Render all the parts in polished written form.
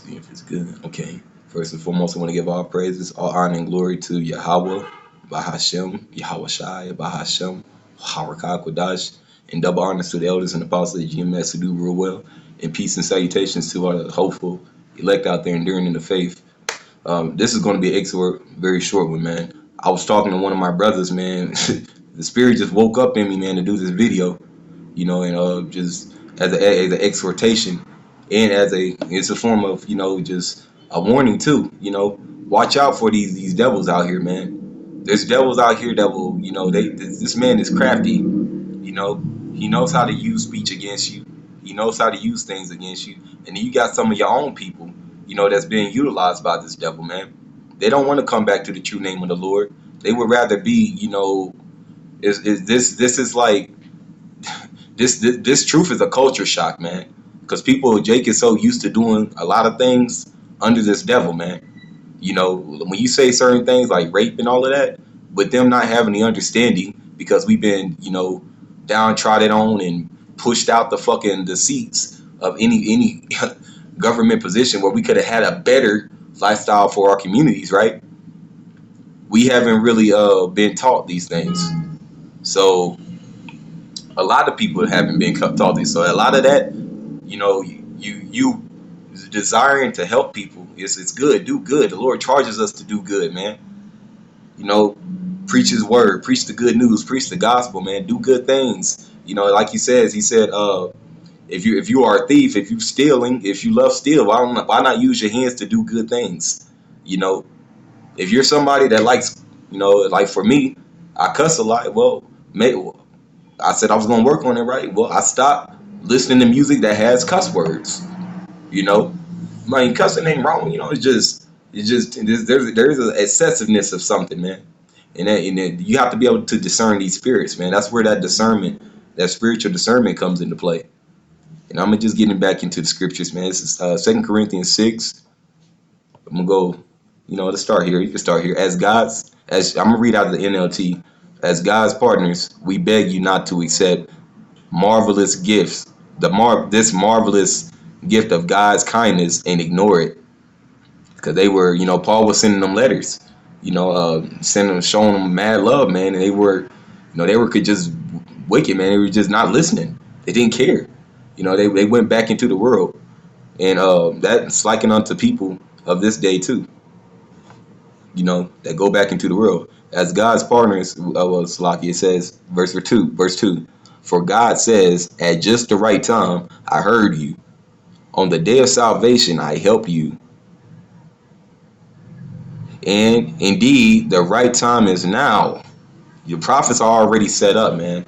See if it's good. Okay. First and foremost, I want to give all praises, all honor and glory to Yahweh, Bahashem, Yahweh Shai, Bahashem, Harakah Kodash, and double honors to the elders and apostles of GMS who do real well, and peace and salutations to all the hopeful elect out there enduring in the faith. This is going to be an exhort, very short one, man. I was talking to one of my brothers, man. The spirit just woke up in me, man, to do this video, and just as an exhortation, and it's a form of, just a warning too. Watch out for these devils out here, man. There's devils out here that will, this man is crafty. He knows how to use speech against you. He knows how to use things against you. And then you got some of your own people, that's being utilized by this devil, man. They don't want to come back to the true name of the Lord. They would rather be, this is like this truth is a culture shock, man. Because Jake is so used to doing a lot of things under this devil, man. When you say certain things like rape and all of that, but them not having the understanding because we've been, downtrodden on and pushed out the seats of any government position where we could have had a better lifestyle for our communities, right? We haven't really been taught these things. So a lot of people haven't been taught this. So a lot of that, you desiring to help people, it's good. Do good. The Lord charges us to do good, man. Preach His word, preach the good news, preach the gospel, man. Do good things. Like He said, if you are a thief, if you stealing, if you love steal, why not use your hands to do good things? If you're somebody that likes, like for me, I cuss a lot. Well, I said I was gonna work on it, right? Well, I stopped listening to music that has cuss words. Cussing ain't wrong. There's an excessiveness of something, man. And you have to be able to discern these spirits, man. That's where that spiritual discernment comes into play. And I'm just getting back into the scriptures, man. This is 2 Corinthians 6. I'm gonna go, let's start here. You can start here. As I'm gonna read out of the NLT. As God's partners, we beg you not to accept marvelous gifts, this marvelous gift of God's kindness, and ignore it. Because they were, Paul was sending them letters, sending them, showing them mad love, man. And they were just wicked, man. They were just not listening. They didn't care. They went back into the world. And that's likened unto people of this day too, that go back into the world. As God's partners, Salaki, it says, verse 2, for God says, at just the right time, I heard you. On the day of salvation, I helped you. And indeed, the right time is now. Your prophets are already set up, man.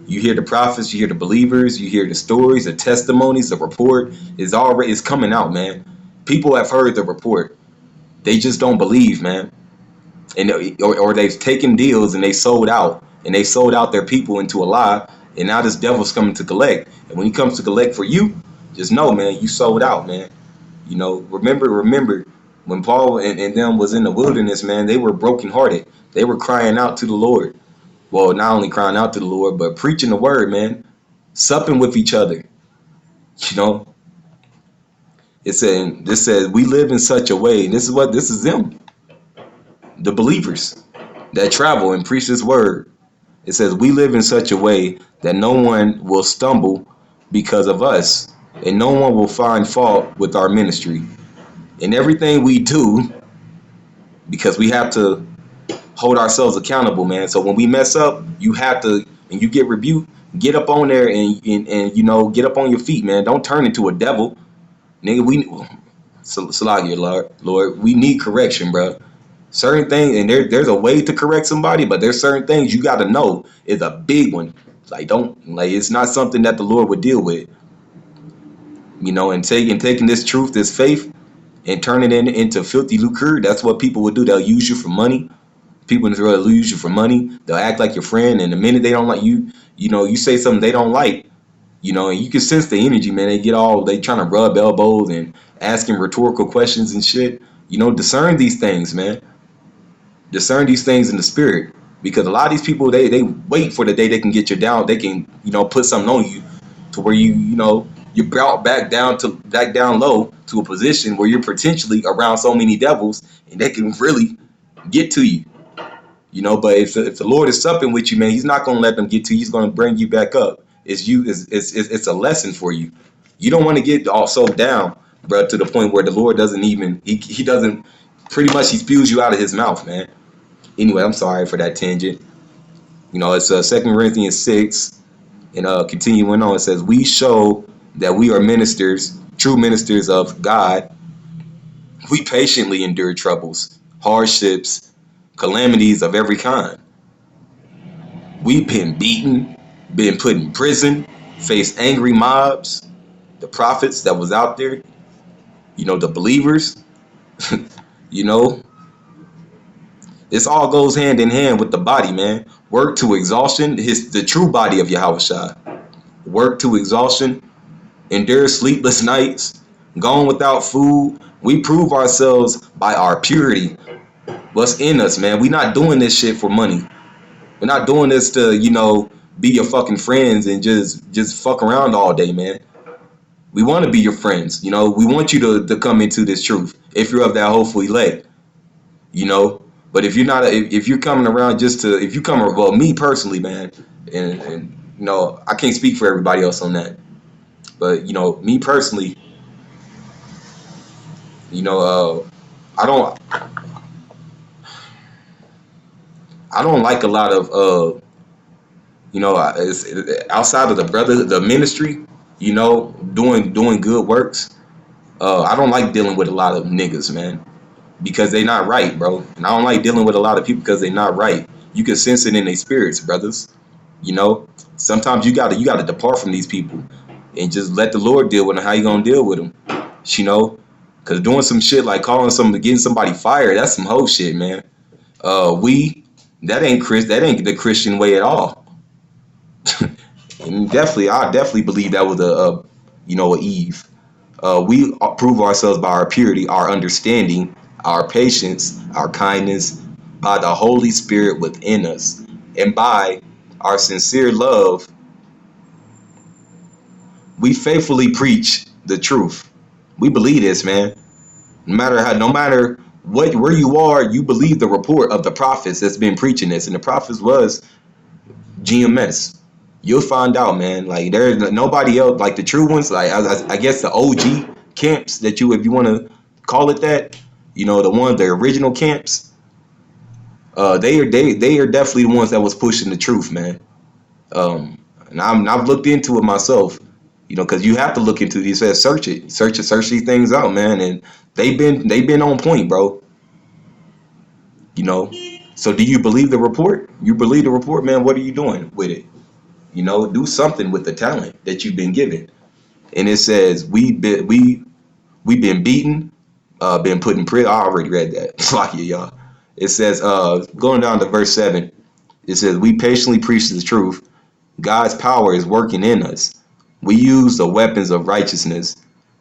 You hear the prophets, you hear the believers, you hear the stories, the testimonies, the report is coming out, man. People have heard the report. They just don't believe, man. Or they've taken deals and they sold out their people into a lie, and now this devil's coming to collect. And when he comes to collect for you, just know, man, you sold out, man. Remember when Paul and them was in the wilderness, man, they were brokenhearted. They were crying out to the Lord. Well, not only crying out to the Lord, but preaching the word, man, supping with each other. This says we live in such a way. And this is them. The believers that travel and preach this word. It says we live in such a way that no one will stumble because of us, and no one will find fault with our ministry. And everything we do, because we have to hold ourselves accountable, man. So when we mess up, you have to, and you get rebuked, get up on there and get up on your feet, man. Don't turn into a devil. Nigga, Lord, we need correction, bro. Certain things, and there's a way to correct somebody, but there's certain things you got to know is a big one. It's not something that the Lord would deal with, and taking this truth, this faith, and turning it into filthy lucre. That's what people would do. They'll use you for money. People in this world will use you for money. They'll act like your friend, and the minute they don't like you, you say something they don't like, and you can sense the energy, man. They trying to rub elbows and asking rhetorical questions and shit. Discern these things, man. Discern these things in the spirit, because a lot of these people they wait for the day they can get you down. They can put something on you to where you're brought back down low to a position where you're potentially around so many devils and they can really get to you. But if the Lord is supping with you, man, He's not gonna let them get to you. He's gonna bring you back up. It's a lesson for you. You don't want to get all so down, bro, to the point where the Lord doesn't even he doesn't pretty much he spews you out of His mouth, man. Anyway, I'm sorry for that tangent. It's 2 Corinthians 6, and continuing on, it says, "We show that we are ministers, true ministers of God. We patiently endure troubles, hardships, calamities of every kind. We've been beaten, been put in prison, faced angry mobs, the prophets that was out there, the believers, you know, this all goes hand in hand with the body, man. Work to exhaustion, the true body of Yahushua. Work to exhaustion, endure sleepless nights, gone without food. We prove ourselves by our purity. What's in us, man? We not doing this shit for money. We're not doing this to, be your fucking friends and just fuck around all day, man. We want to be your friends, We want you to come into this truth if you're of that hopeful elect, But if you're not, if you're coming around if you come, well, me personally, man, and I can't speak for everybody else on that, but me personally, I don't, like a lot of, outside of the ministry, doing good works. I don't like dealing with a lot of niggas, man, because they not right, bro. And I don't like dealing with a lot of people because they not right. You can sense it in their spirits, brothers. Sometimes you gotta depart from these people and just let the Lord deal with them. How you gonna deal with them? Because doing some shit like getting somebody fired, that's some whole shit, man. That ain't the Christian way at all. And I definitely believe that was a Eve. We prove ourselves by our purity, our understanding, our patience, our kindness, by the Holy Spirit within us, and by our sincere love. We faithfully preach the truth. We believe this, man. No matter where you are, you believe the report of the prophets that's been preaching this, and the prophets was GMS. You'll find out, man. Like there's nobody else like the true ones. Like I guess the OG camps that if you want to call it that, the original camps. They are definitely the ones that was pushing the truth, man. And I've looked into it myself, because you have to look into these. Search these things out, man. And they've been on point, bro. So do you believe the report? You believe the report, man? What are you doing with it? Do something with the talent that you've been given. And it says we've been beaten, been put in prison. I already read that. Fuck you, y'all. It says going down to verse 7. It says we patiently preach the truth. God's power is working in us. We use the weapons of righteousness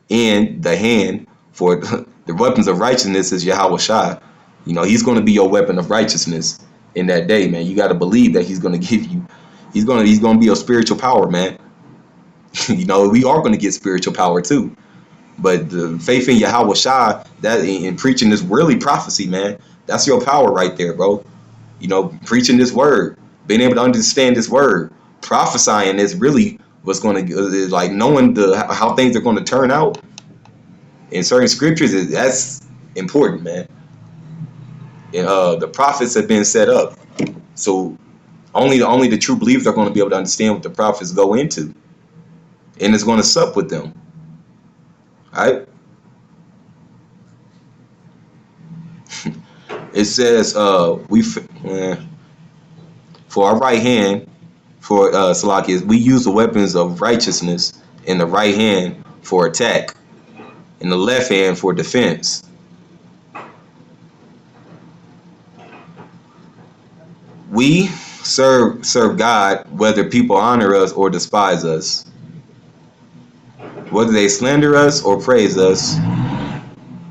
in the hand for the weapons of righteousness is Yahushua. He's going to be your weapon of righteousness in that day, man. You got to believe that He's going to give you. He's going to be your spiritual power, man. We are going to get spiritual power too. But the faith in Yahushua, that in preaching this really prophecy, man, that's your power right there, bro. Preaching this word, being able to understand this word, prophesying is really what's going to, like knowing how things are going to turn out in certain scriptures. That's important, man. And the prophets have been set up, so only the true believers are going to be able to understand what the prophets go into, and it's going to sup with them. All right. It says for our right hand, for Salakias, we use the weapons of righteousness in the right hand for attack, in the left hand for defense. We serve God whether people honor us or despise us, whether they slander us or praise us.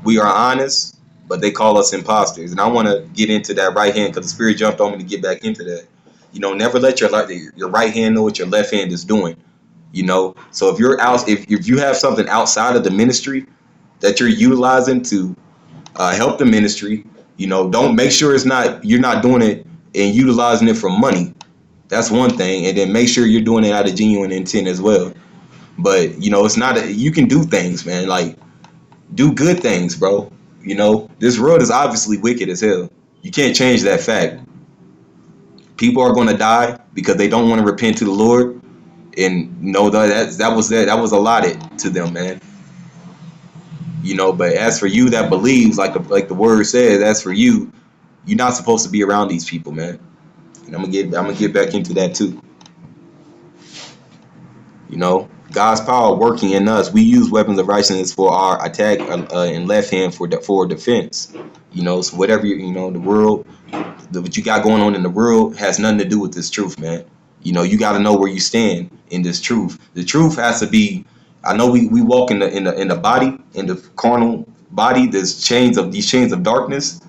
We are honest, but they call us imposters. And I want to get into that right hand because the Spirit jumped on me to get back into that. Never let your right hand know what your left hand is doing. So if you're out, if you have something outside of the ministry, that you're utilizing to help the ministry. Don't make sure it's not you're not doing it and utilizing it for money. That's one thing, and then make sure you're doing it out of genuine intent as well. But it's not you can do things, man. Like do good things, bro. This world is obviously wicked as hell. You can't change that fact. People are going to die because they don't want to repent to the Lord, and that was allotted to them, man. But as for you that believes, like the word says, as for you, you're not supposed to be around these people, man. And I'm gonna get back into that too. God's power working in us. We use weapons of righteousness for our attack and left hand for defense. So whatever the world, what you got going on in the world has nothing to do with this truth, man. You got to know where you stand in this truth. The truth has to be. I know we walk in the body, in the carnal body. There's these chains of darkness.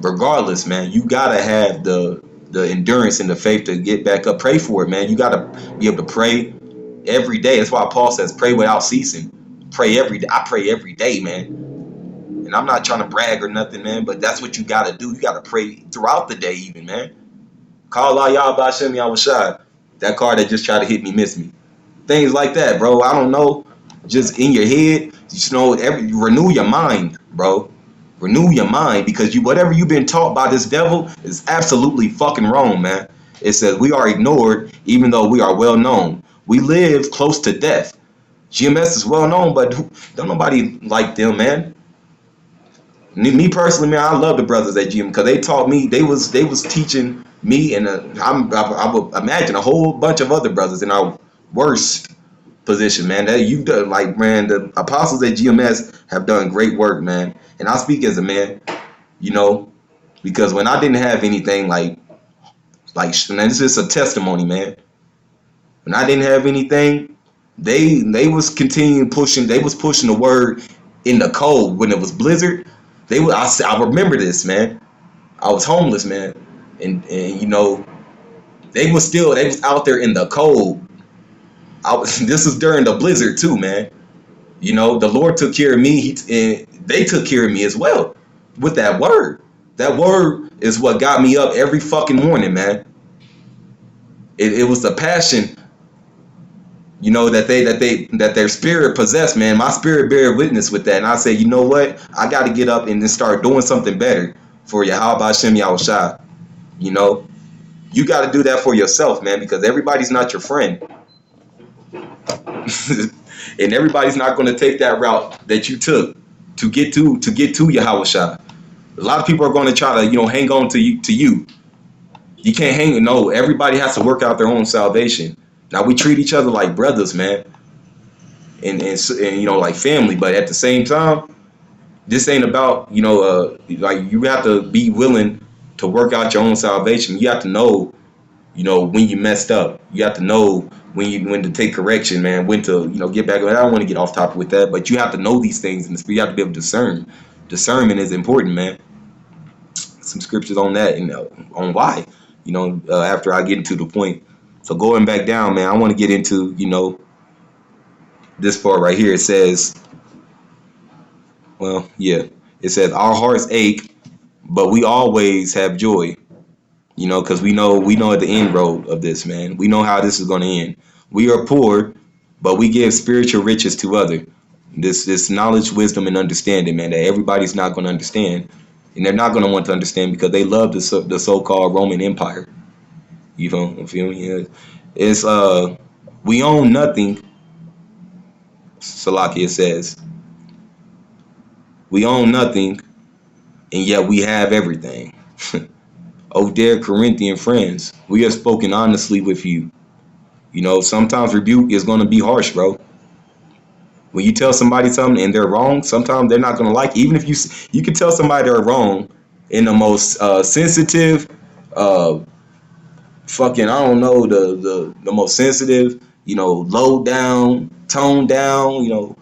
Regardless, man, you gotta have the endurance and the faith to get back up. Pray for it, man. You gotta be able to pray every day. That's why Paul says, "Pray without ceasing." Pray every day. I pray every day, man. And I'm not trying to brag or nothing, man, but that's what you gotta do. You gotta pray throughout the day, even, man. Call out y'all by Shem Yahushua. That car that just tried to hit me missed me. Things like that, bro. I don't know. Just in your head, renew your mind, bro. Renew your mind, because whatever you've been taught by this devil is absolutely fucking wrong, man. It says we are ignored even though we are well known. We live close to death. GMS is well known, but don't nobody like them, man. Me personally, man, I love the brothers at GM because they taught me. They was teaching me, and I would imagine a whole bunch of other brothers in our worst position, man. That you've done, like, man, the apostles at GMS have done great work, man. And I speak as a man, because when I didn't have anything, man, this is a testimony, man. When I didn't have anything, they was continuing pushing. They was pushing the word in the cold when it was blizzard. I remember this, man. I was homeless, man, and they was out there in the cold. This is during the blizzard too, man. The Lord took care of me, and they took care of me as well with that word. That word is what got me up every fucking morning, man. It was the passion, that their spirit possessed, man. My spirit bear witness with that, and I say, you know what? I got to get up and then start doing something better for Yahweh Shem Yahushua. You got to do that for yourself, man, because everybody's not your friend. And everybody's not going to take that route that you took to get to Yahushua. A lot of people are going to try to hang on to you. You can't hang. No, everybody has to work out their own salvation. Now we treat each other like brothers, man, and like family. But at the same time, this ain't about like, you have to be willing to work out your own salvation. You have to know when you messed up. You have to know when to take correction, man. When to get back. I don't want to get off topic with that, but you have to know these things, and you have to be able to discern. Discernment is important, man. Some scriptures on that, and on why. After I get into the point. So going back down, man, I want to get into this part right here. It says, it says our hearts ache, but we always have joy. Because we know at the end road of this, man. We know how this is going to end. We are poor, but we give spiritual riches to others. This knowledge, wisdom, and understanding, man, that everybody's not going to understand. And they're not going to want to understand because they love the so-called Roman Empire. You feel me? Yeah. It's we own nothing. Salakia says, we own nothing, and yet we have everything. Oh, dear Corinthian friends, we have spoken honestly with you. Sometimes rebuke is going to be harsh, bro. When you tell somebody something and they're wrong, sometimes they're not going to like it. Even if you can tell somebody they're wrong in the most sensitive, fucking, I don't know, the most sensitive, low down, toned down,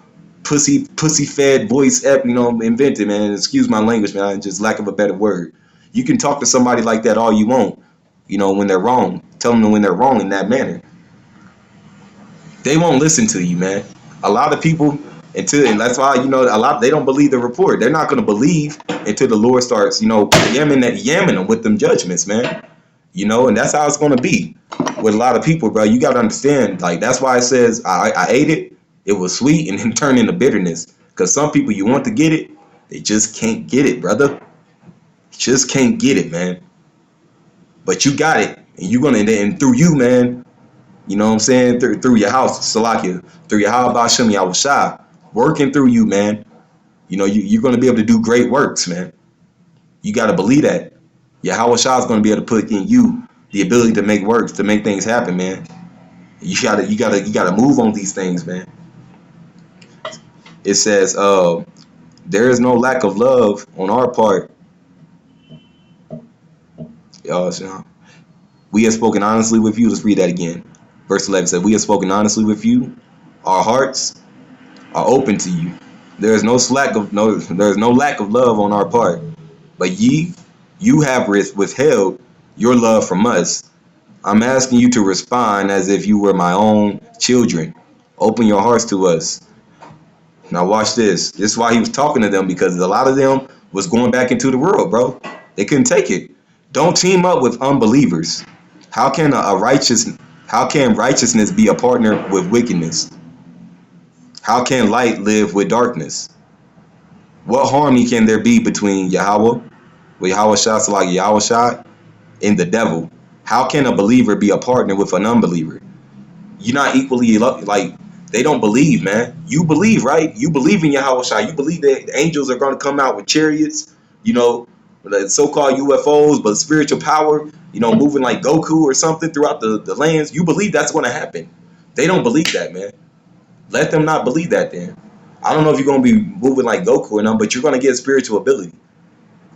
pussy fed voice, invented, man. Excuse my language, man. Just lack of a better word. You can talk to somebody like that all you want, when they're wrong. Tell them when they're wrong in that manner. They won't listen to you, man. A lot of people, And that's why, a lot, they don't believe the report. They're not going to believe until the Lord starts, yamming them with them judgments, man. And that's how it's going to be with a lot of people, bro. You got to understand, like, that's why it says, I ate it, it was sweet, and then turned into bitterness. Because some people, you want to get it, they just can't get it, brother. Just can't get it, man. But you got it, and you're going to, and through you, man, you know what I'm saying? Through your house, Salakia, through your how about Shem Yahushua, working through you, man. You're going to be able to do great works, man. You got to believe that. Yahweh Shah is going to be able to put in you the ability to make works, to make things happen, man. You gotta move on these things, man. It says, there is no lack of love on our part. We have spoken honestly with you. Let's read that again. Verse 11 said, we have spoken honestly with you. Our hearts are open to you. There is no lack of love on our part. But you have withheld your love from us. I'm asking you to respond as if you were my own children. Open your hearts to us. Now watch this. This is why he was talking to them, because a lot of them was going back into the world, bro. They couldn't take it. Don't team up with unbelievers. How can righteousness be a partner with wickedness? How can light live with darkness? What harmony can there be between Yahweh, with Yahweh Shah, like Yahweh Shah, and the devil? How can a believer be a partner with an unbeliever? You're not equally, like, they don't believe, man. You believe, right? You believe in Yahweh Shai. You believe that the angels are going to come out with chariots, the so-called UFOs, but spiritual power, moving like Goku or something throughout the lands. You believe that's going to happen. They don't believe that, man. Let them not believe that then. I don't know if you're going to be moving like Goku or not, but you're going to get spiritual ability.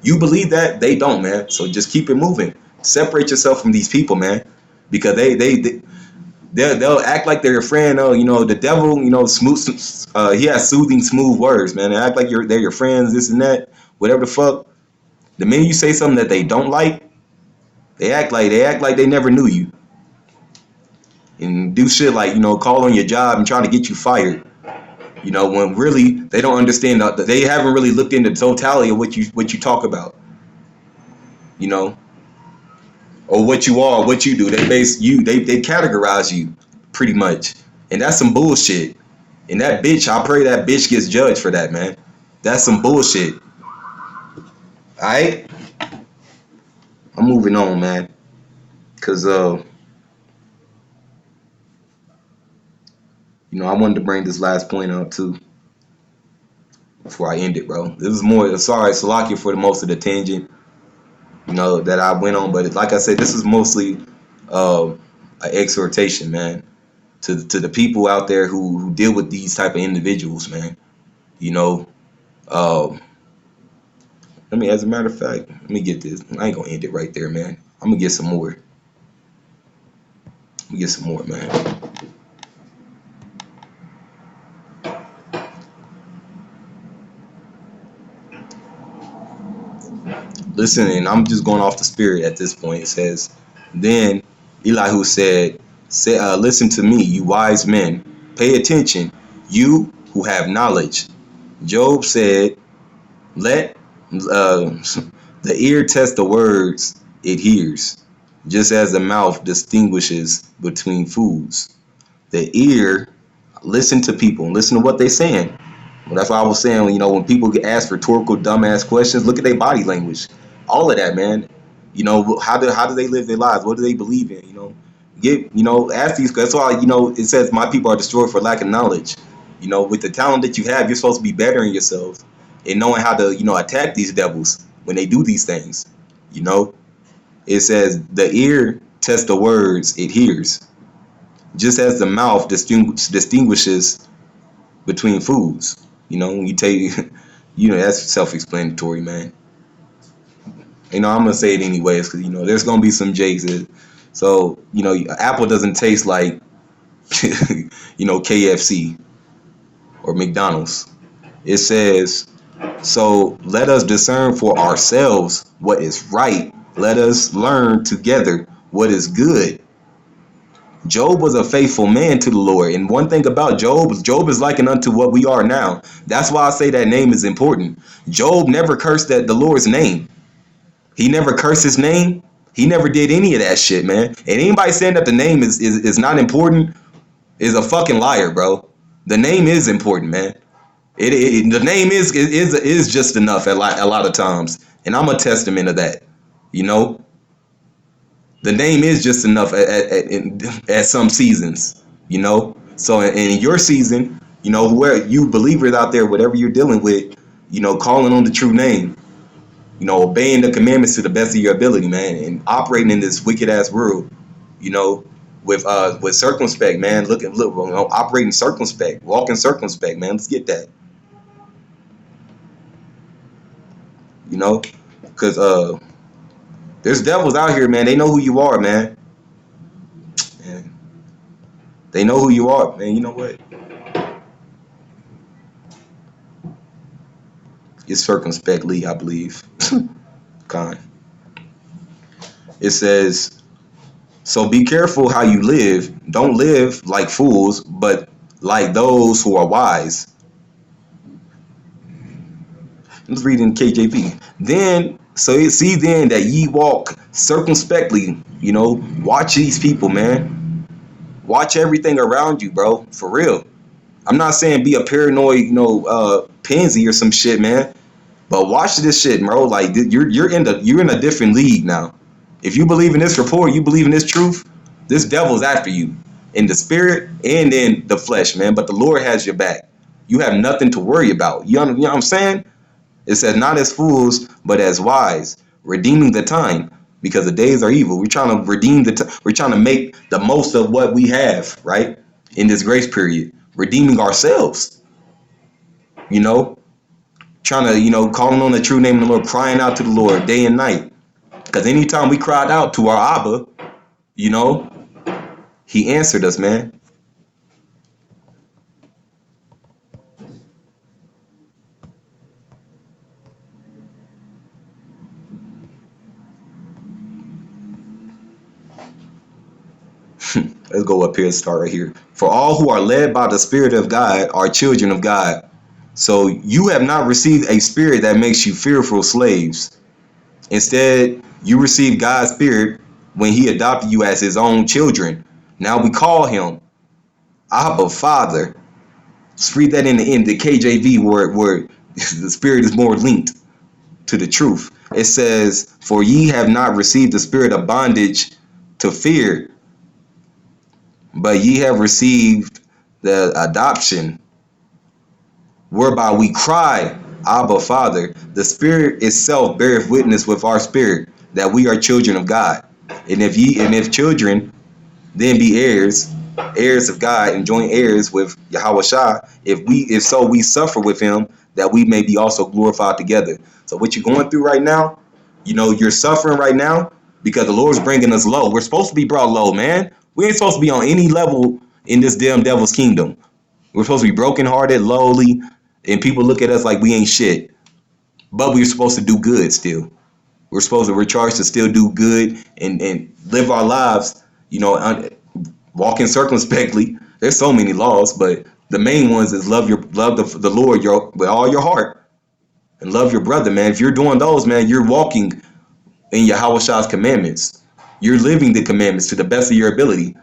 You believe that? They don't, man. So just keep it moving. Separate yourself from these people, man, because they'll act like they're your friend. The devil, smooth. He has soothing, smooth words, man. They act like they're your friends, this and that, whatever the fuck. The minute you say something that they don't like, they act like they never knew you, and do shit like call on your job and trying to get you fired. When really they don't understand that they haven't really looked into the totality of what you talk about. Or what you are, what you do. They they categorize you pretty much. And that's some bullshit. And that bitch, I pray that bitch gets judged for that, man. That's some bullshit. Alright? I'm moving on, man. Cause I wanted to bring this last point out too before I end it, bro. This is more, sorry, Salakia, for the most of the tangent, that I went on, but like I said, this is mostly an exhortation, man, to the people out there who deal with these type of individuals, man. As a matter of fact, let me get this. I ain't gonna end it right there, man. I'm gonna get some more. Man. Listen, and I'm just going off the spirit at this point. It says, then Elihu said, listen to me, you wise men. Pay attention, you who have knowledge. Job said, let the ear test the words it hears, just as the mouth distinguishes between foods. The ear, listen to people, listen to what they're saying. Well, that's why I was saying, when people get asked rhetorical, dumbass questions, look at their body language. All of that, man. How do they live their lives? What do they believe in? Ask these. That's why it says my people are destroyed for lack of knowledge. With the talent that you have, you're supposed to be bettering yourself and knowing how to attack these devils when they do these things. It says the ear tests the words it hears, just as the mouth distinguishes between foods. When you take, that's self-explanatory, man. I'm gonna say it anyways, because there's gonna be some jakes. So apple doesn't taste like KFC or McDonald's. It says, so let us discern for ourselves what is right. Let us learn together what is good. Job was a faithful man to the Lord. And one thing about Job is Job is likened unto what we are now. That's why I say that name is important. Job never cursed the Lord's name. He never cursed his name. He never did any of that shit, man. And anybody saying that the name is not important is a fucking liar, bro. The name is important, man. The name is just enough a lot of times, and I'm a testament of that. You know, the name is just enough at some seasons. You know, so in your season, you know, where you believers out there, whatever you're dealing with, you know, calling on the true name, you know, obeying the commandments to the best of your ability, man, and operating in this wicked ass world, you know, with circumspect, man. Look, you know, operating circumspect, walking circumspect, man. Let's get that, you know, because there's devils out here, man. They know who you are, man. And they know who you are, man. You know what? It's circumspectly, I believe. Con. It says, so be careful how you live. Don't live like fools, but like those who are wise. Let's read in KJV. Then, so you see then that ye walk circumspectly. You know, watch these people, man. Watch everything around you, bro. For real. I'm not saying be a paranoid, you know, pansy or some shit, man. But watch this shit, bro. Like you're in a different league now. If you believe in this report, you believe in this truth, this devil's after you in the spirit and in the flesh, man. But the Lord has your back. You have nothing to worry about. You know what I'm saying? It says not as fools, but as wise, redeeming the time because the days are evil. We're trying to redeem we're trying to make the most of what we have, right? In this grace period, redeeming ourselves, you know, trying to, you know, calling on the true name of the Lord, crying out to the Lord day and night. Because anytime we cried out to our Abba, you know, he answered us, man. Let's go up here and start right here. For all who are led by the Spirit of God are children of God. So you have not received a spirit that makes you fearful slaves. Instead, you received God's spirit when he adopted you as his own children. Now we call him Abba Father. Let's read that in the KJV where the spirit is more linked to the truth. It says, for ye have not received the spirit of bondage to fear, but ye have received the adoption, whereby we cry, Abba, Father. The Spirit itself beareth witness with our spirit that we are children of God. And if children, then be heirs, heirs of God, and joint heirs with Yahweh Shah. If so we suffer with him, that we may be also glorified together. So what you're going through right now, you know, you're suffering right now because the Lord's bringing us low. We're supposed to be brought low, man. We ain't supposed to be on any level in this damn devil's kingdom. We're supposed to be brokenhearted, lowly, and people look at us like we ain't shit. But we're supposed to do good still. We're charged to still do good and live our lives, you know, walking circumspectly. There's so many laws, but the main ones is love the Lord with all your heart and love your brother, man. If you're doing those, man, you're walking in Yahweh Shah's commandments. You're living the commandments to the best of your ability.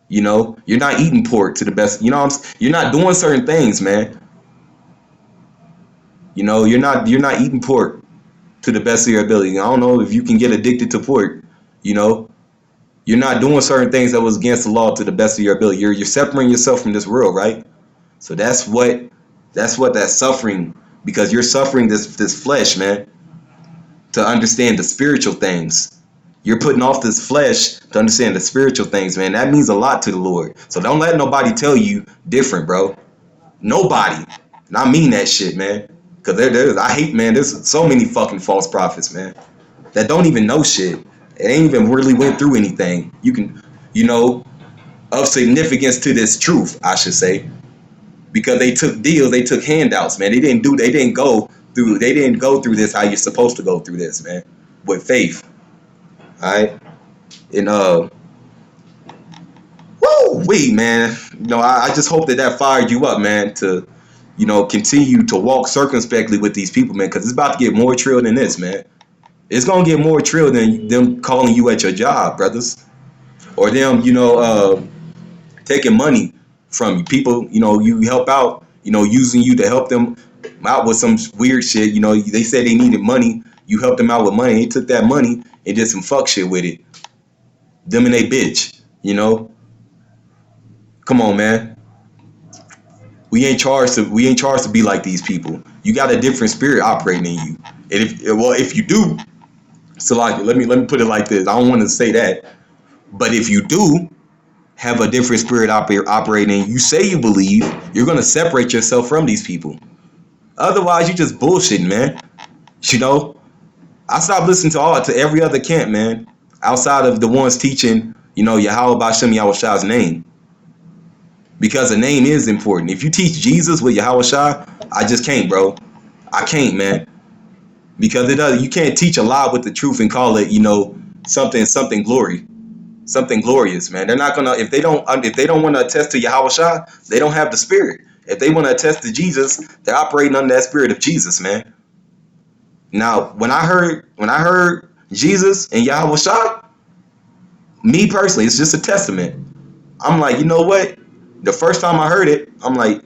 You know, you're not eating pork to the best. You know, you're not doing certain things, man. You know, you're not eating pork to the best of your ability. I don't know if you can get addicted to pork. You know, you're not doing certain things that was against the law to the best of your ability. You're separating yourself from this world, right? So that's suffering, because you're suffering this flesh, man, to understand the spiritual things. You're putting off this flesh to understand the spiritual things, man. That means a lot to the Lord. So don't let nobody tell you different, bro. Nobody. And I mean that shit, man. Because I hate, man, there's so many fucking false prophets, man, that don't even know shit. It ain't even really went through anything. You can, you know, of significance to this truth, I should say. Because they took deals, they took handouts, man. They didn't go through this how you're supposed to go through this, man. With faith. Alright? And Woo, wait, man. I just hope that fired you up, man, to continue to walk circumspectly with these people, man, because it's about to get more trill than this, man. It's gonna get more trill than them calling you at your job, brothers, or them, taking money from you. People, you help out, using you to help them out with some weird shit. They said they needed money. You helped them out with money. They took that money and did some fuck shit with it. Them and they bitch. Come on, man. We ain't charged to be like these people. You got a different spirit operating in you. And if you do, so like let me put it like this. I don't want to say that, but if you do have a different spirit operating, you say you believe, you're gonna separate yourself from these people. Otherwise, you just bullshitting, man. You know, I stopped listening to every other camp, man, outside of the ones teaching, Yahweh Bashem Yahweh name, because the name is important. If you teach Jesus with Yahweh Shai, I just can't, bro. I can't, man, because it does. You can't teach a lie with the truth and call it, something glorious, man. They're not gonna if they don't want to attest to Yahweh Shai, they don't have the spirit. If they want to attest to Jesus, they're operating under that spirit of Jesus, man. Now, when I heard Jesus and Yahweh Shai, me personally, it's just a testament. I'm like, you know what? The first time I heard it, I'm like,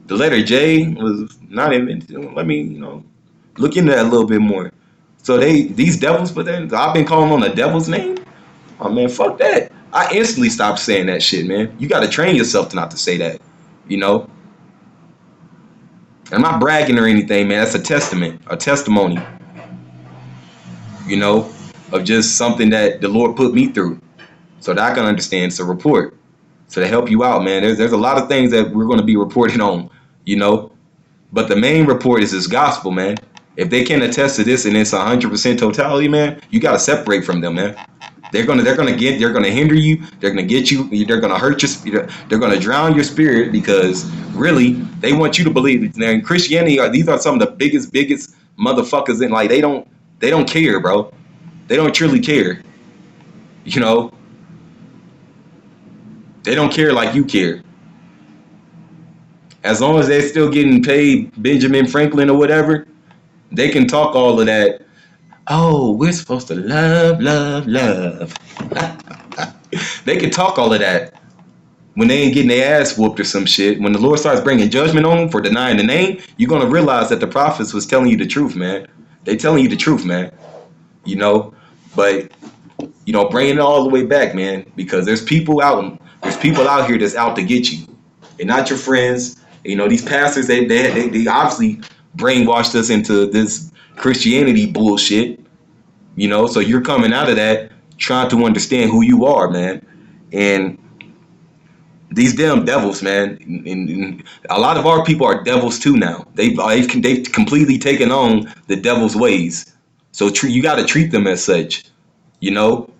the letter J was not invented. Let me, look into that a little bit more. So these devils, but then I've been calling on the devil's name. Oh man, fuck that. I instantly stopped saying that shit, man. You got to train yourself to not to say that, you know. I'm not bragging or anything, man. That's a testament, a testimony, you know, of just something that the Lord put me through, so that I can understand. It's a report, so to help you out, man. There's a lot of things that we're going to be reporting on, you know, but the main report is this gospel, man. If they can't attest to this and it's 100% totality, man, you got to separate from them, man. They're gonna hinder you. They're gonna get you. They're gonna hurt your spirit. They're gonna drown your spirit, because really they want you to believe it. Now in Christianity, these are some of the biggest motherfuckers in, like, they don't care, bro. They don't truly care. You know, they don't care like you care. As long as they're still getting paid Benjamin Franklin or whatever, they can talk all of that. Oh, we're supposed to love, love, love. They can talk all of that when they ain't getting their ass whooped or some shit. When the Lord starts bringing judgment on them for denying the name, you're gonna realize that the prophets was telling you the truth, man. They telling you the truth, man. You know, but bringing it all the way back, man, because there's people out here that's out to get you, and not your friends. These pastors, they obviously brainwashed us into this Christianity bullshit. So you're coming out of that trying to understand who you are, man, and these damn devils, man. And a lot of our people are devils too now. They've completely taken on the devil's ways. So you got to treat them as such, you know.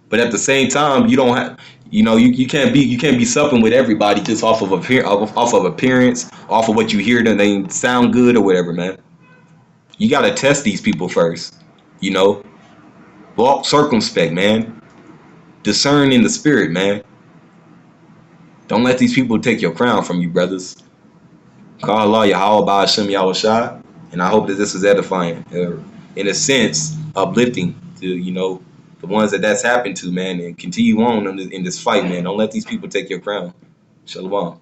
But at the same time, you don't have, you can't be supping with everybody just off of appearance, off of what you hear them they sound good or whatever, man. You got to test these people first, you know. Walk circumspect, man. Discern in the spirit, man. Don't let these people take your crown from you, brothers. Call Allah Yahweh Ba'ashem Yahweh Shai. And I hope that this is edifying, in a sense, uplifting to, the ones that's happened to, man, and continue on in this fight, man. Don't let these people take your crown. Shalom.